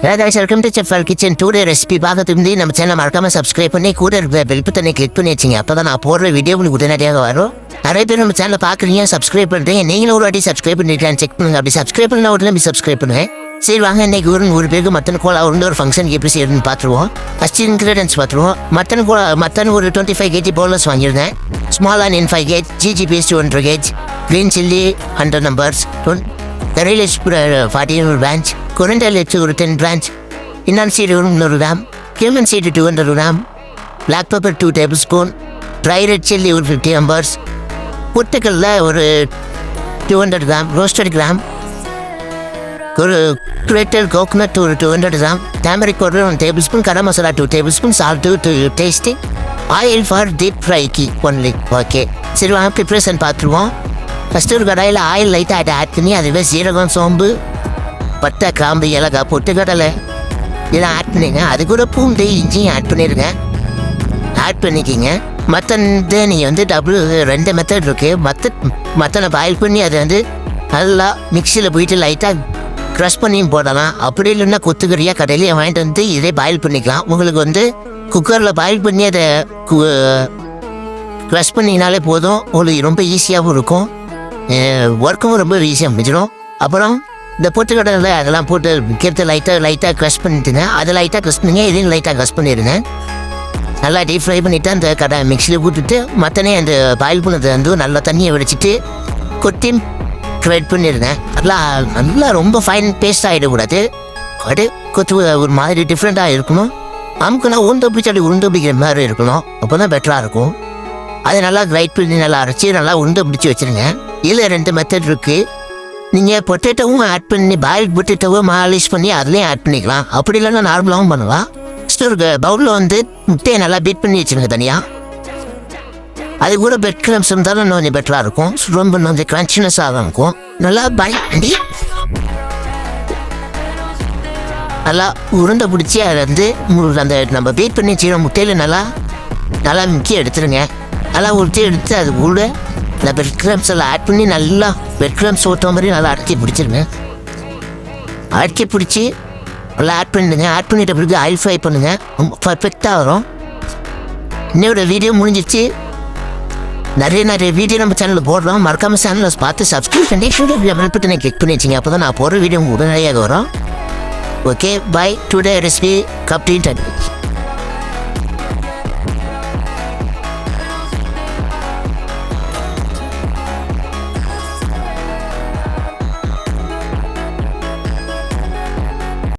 Welcome to chef kitchen. Today recipe பார்க்கறதுக்கு முன்னாடி நம்ம சேனல் மறக்காம சப்ஸ்கிரைப் பண்ணி கூட பெல் பட்டனை கிளிக் பண்ணி வச்சிங்க. அப்போ தான் நான் போடுற வீடியோ உங்களுக்கு உடனடியாக வரும். நிறைய பேர் நம்ம சேனலை பார்க்குறீங்க, சப்ஸ்கிரைப் பண்ணுறீங்க. நீங்களும் ஒரு வாட்டி சப்ஸ்கிரைப் பண்ணிருக்கான்னு செக் பண்ணுங்க. அப்படி சப்ஸ்கிரைப் பண்ண உடனே சப்ஸ்கிரைப் பண்ணுவேன். சரி வாங்க, இன்னைக்கு ஒரு பேருக்கு மட்டன் கோலா ஒரு ஃபங்க்ஷன் எப்படி செய்யணும்னு பார்த்துருவோம். ஃபஸ்ட் இன்க்ரீடியன்ஸ் பார்த்துருவோம். மட்டன் ஒரு 25 kg போன்லெஸ் வாங்கியிருந்தேன். Small onion 5 kg, G G paste 1 kg, green chilli 100 numbers, ரிலேஸ் 40 branch, கொரிண்டர் லெட்ஸ் ஒரு 10 branch, இன்னான் seed 100 gram, cumin seed 200 gram, black pepper 2 tablespoon, dry red chilli ஒரு 50 numbers, பொட்டுக்கல்ல ஒரு 200 gram, ரோஸ்டட் கிராம், ஒரு கிரேட்டட் coconut ஒரு 200 gram, turmeric ஒரு 1 tablespoon, garam masala 2 tablespoon, salt to tasting, oil for deep ஃப்ரைக்கு ஒன்லி. ஓகே, சரி வாங்க ப்ரிப்ரேஷன் பார்த்துருவோம். ஃபஸ்ட்டு ஒரு கடாயில் ஆயில் லைட்டாக ஆட் பண்ணி அதுவே சீரகம், சோம்பு, பட்டை, கிராம்பு, ஏலக்காய், பொட்டுக்கடலை இதெல்லாம் ஆட் பண்ணிங்க. அது கூட பூண்டு, இஞ்சியும் ஆட் பண்ணிடுங்க. ஆட் பண்ணிக்கிங்க. மட்டன் நீங்கள் டபுள் 2 மெத்தட் இருக்குது. மட்டனை பாயில் பண்ணி அதை நல்லா மிக்சியில் போயிட்டு லைட்டாக க்ரஷ் பண்ணியும் போடலாம். அப்படி இல்லைன்னா கொத்துக்கறியாக கடையிலேயே வாங்கிட்டு இதே பாயில் பண்ணிக்கலாம். உங்களுக்கு குக்கரில் பாயில் பண்ணி அதை க்ரஷ் பண்ணினாலே போதும். உங்களுக்கு ரொம்ப ஈஸியாகவும் இருக்கும், ஒர்க்கும் ரொம்ப ஈஸியாக முடிஞ்சிடும். அப்புறம் இந்த பொட்டுக்கடலை அதெல்லாம் போட்டு விற்கிறது லைட்டாக க்ரஷ் பண்ணிட்டுங்க. அதை லைட்டாக க்ரஷ் பண்ணிங்க, இதையும் லைட்டாக க்ரஷ் பண்ணிடுங்க. நல்லா டீப் ஃப்ரை பண்ணிவிட்டு அந்த மிக்சியில் போட்டுட்டு மட்டனே அந்த பாயில் பண்ணது நல்லா தண்ணியை வடிச்சிட்டு கொட்டி ஃப்ரைட் பண்ணிடுங்க. நல்லா ரொம்ப ஃபைன் பேஸ்ட் ஆகிடக்கூடாது. கொத்து ஒரு மாதிரி டிஃப்ரெண்ட்டாக இருக்கணும். நமக்குன்னா உருண்டை பிடிக்கிற மாதிரி இருக்கணும். அப்போ தான் பெட்டராக இருக்கும். அதை நல்லா கிரைட் பண்ணி நல்லா அரைச்சி நல்லா உருண்டை பிடிச்சி வச்சுருங்க. இதில் 2 மெத்தட் இருக்குது. நீங்கள் பொட்டேட்டோவும் ஆட் பண்ணி பாயில் பொட்டேட்டோவும் மாலிஷ் பண்ணி அதுலேயும் ஆட் பண்ணிக்கலாம். அப்படி இல்லைன்னா நார்மலாகவும் பண்ணலாம். ஃபஸ்ட்டு ஒரு பவுலில் முட்டையை நல்லா பீட் பண்ணி வச்சுருங்க தனியாக. அது கூட பெட் கிரம்ஸ் இருந்தாலும் கொஞ்சம் பெட்டராக இருக்கும். ரொம்ப கொஞ்சம் க்ரன்ச்சினஸாக இருக்கும். நல்லா பாயில் பண்ணி நல்லா உருண்டை பிடிச்சி அதை அந்த நம்ம பீட் பண்ணி வச்சுக்கிற முட்டையில் நல்லா முக்கிய எடுத்துருங்க. நல்லா உருட்டி எடுத்து அது கூட இந்த பெட் கிரம்ஸ் எல்லாம் ஆட் பண்ணி நல்லா பெட் கிரம்ஸ் ஓட்டுற மாதிரி நல்லா அடக்கி பிடிச்சிருங்க. அடக்கி பிடிச்சி நல்லா ஆட் பண்ணிடுங்க. ஆட் பண்ணிட்ட பிறகு ஆயில் ஃப்ரை பண்ணுங்கள். ரொம்ப பர்ஃபெக்டாக வரும். இன்னொரு வீடியோ முடிஞ்சிச்சு. நிறைய வீடியோ நம்ம சேனலில் போடுறோம். மறக்காமல் சேனலில் பார்த்து சப்ஸ்கிரைப் பண்ணி பெல் கிளிக் பண்ணி வச்சிங்க. அப்போ தான் நான் போடுற வீடியோ உடனடியாக வரும். Okay, bye. Today recipe captain time.